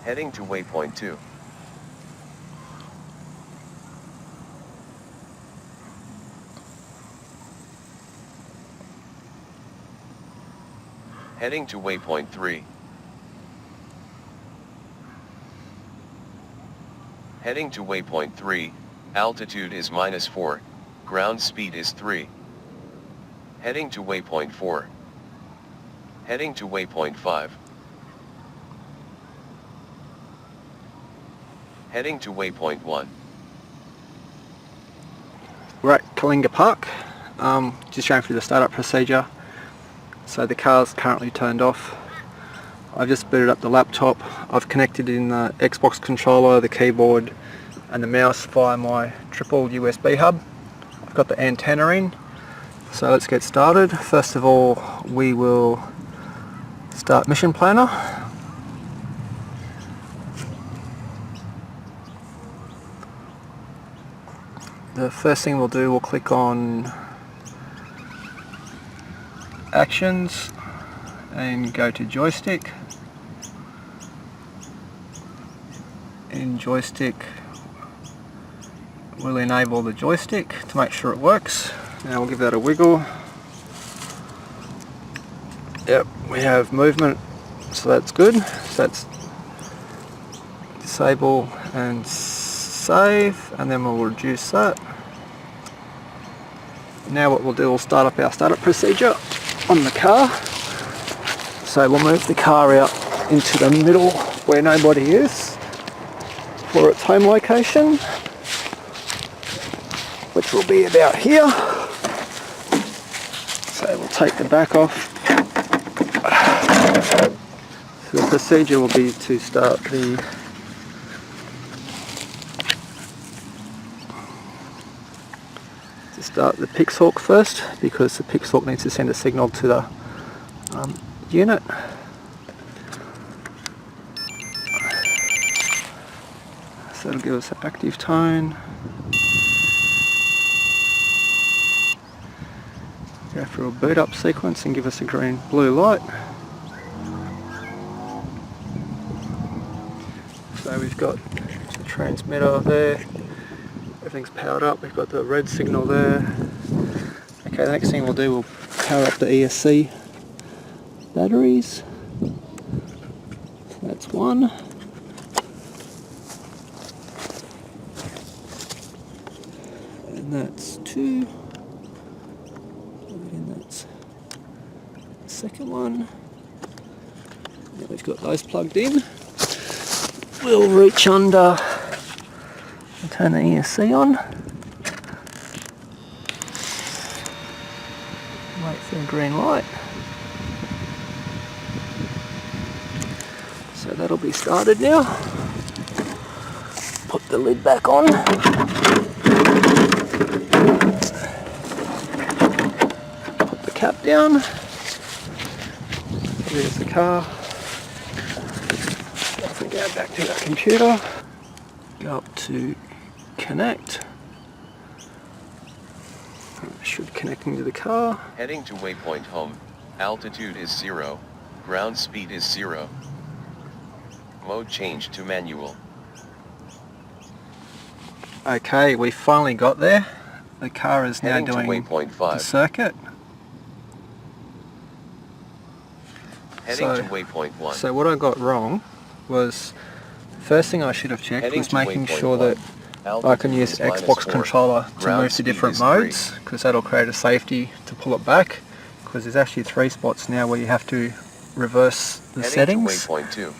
Heading to waypoint 2. Heading to waypoint 3. Heading to waypoint 3, altitude is -4, ground speed is 3. Heading to waypoint 4. Heading to waypoint 5. Heading to waypoint 1. We're at Kalinga Park, just going through the startup procedure. So the car's currently turned off. I've just booted up the laptop. I've connected in the Xbox controller, the keyboard and the mouse via my triple USB hub. I've got the antenna in. So let's get started. First of all, we will start Mission Planner. The first thing we'll do, we'll click on Actions and go to Joystick. In Joystick, we'll enable the joystick to make sure it works. Now we'll give that a wiggle. Yep, we have movement, so that's good. So that's disable and save, and then we'll reduce that. Now what we'll do, we'll start up our startup procedure on the car. So we'll move the car out into the middle where nobody is for its home location, which will be about here. So we'll take the back off. So the procedure will be to start the Pixhawk first, because the Pixhawk needs to send a signal to the unit. So it'll give us an active tone. Go through a boot up sequence and give us a green blue light. So we've got the transmitter there, everything's powered up, we've got the red signal there. Okay, the next thing we'll do, we'll power up the ESC batteries. So that's one. And that's two. And that's the second one. Now we've got those plugged in. We'll reach under and turn the ESC on. Wait for the green light. So that'll be started now. Put the lid back on. Put the cap down. There's the car. Go back to our computer. Go up to connect. Should connect into the car. Heading to waypoint home, altitude is 0, ground speed is 0. Mode change to manual. Okay, we finally got there. The car is now Heading doing to waypoint 5. the circuit. Heading to waypoint 1. So what I got wrong was, first thing I should have checked Heading was to making waypoint sure 1. that I can use Xbox -4. controller to Ground move to speed different is modes, because that'll create a safety to pull it back, because there's actually 3 spots now where you have to reverse the Heading settings. to waypoint 2.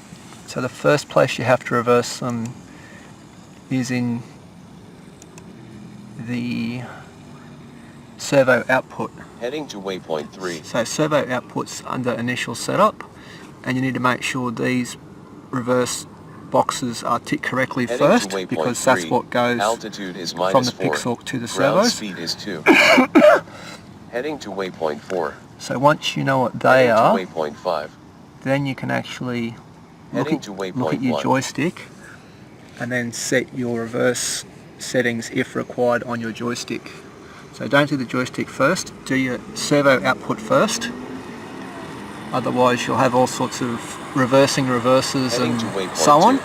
So the first place you have to reverse them is in the servo output. Heading to waypoint 3. So servo output's under initial setup, and you need to make sure these reverse boxes are ticked correctly Heading first, to waypoint because that's 3. what goes Altitude is from the -4. Pixhawk to the Ground servos. speed is 2. Heading to waypoint 4. So once you know what they Heading are, to waypoint 5. then you can actually look Heading at, to waypoint look at your 1. joystick and then set your reverse settings if required on your joystick. So don't do the joystick first, do your servo output first, otherwise you'll have all sorts of reversing reverses Heading and to waypoint so on. 2.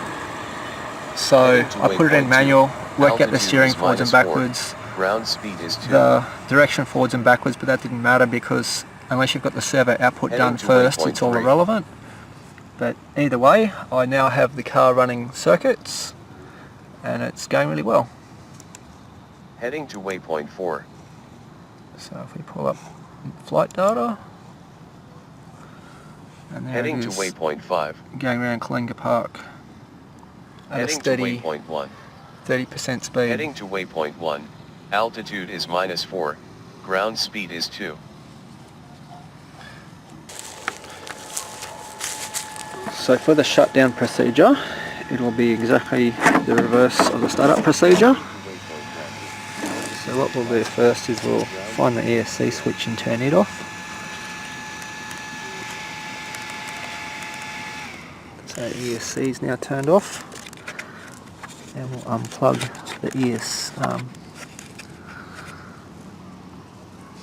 So Heading to I put it in waypoint manual, 2. worked out the Altitude steering is forwards and -4. backwards, Ground speed is 2. the direction forwards and backwards, but that didn't matter because unless you've got the servo output Heading done to first, waypoint it's all 3. irrelevant. But either way, I now have the car running circuits and it's going really well. Heading to waypoint 4. So if we pull up flight data, and there Heading it to is, waypoint 5. going around Kalinga Park at a Heading to steady waypoint 1. 30% speed. Heading to waypoint 1. Altitude is -4. Ground speed is 2. So for the shutdown procedure, it will be exactly the reverse of the startup procedure. So what we'll do first is we'll find the ESC switch and turn it off. So ESC is now turned off, and we'll unplug the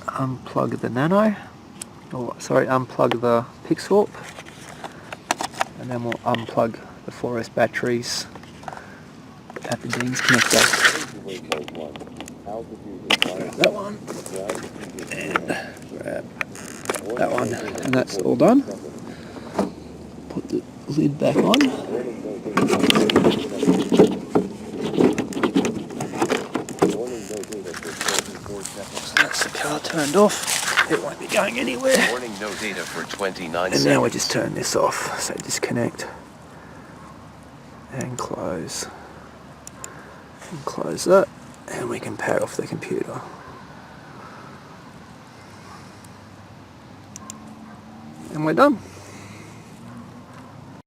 unplug the Nano, or sorry, unplug the Pixhawk, and then we'll unplug the 4S batteries at the D's connector. Grab that one, and grab that one, and that's all done. Put the lid back on. So that's the car turned off. It won't be going anywhere. Warning, no data for 29 And seconds. now we just turn this off. So disconnect and close. And close that, and we can power off the computer. And we're done.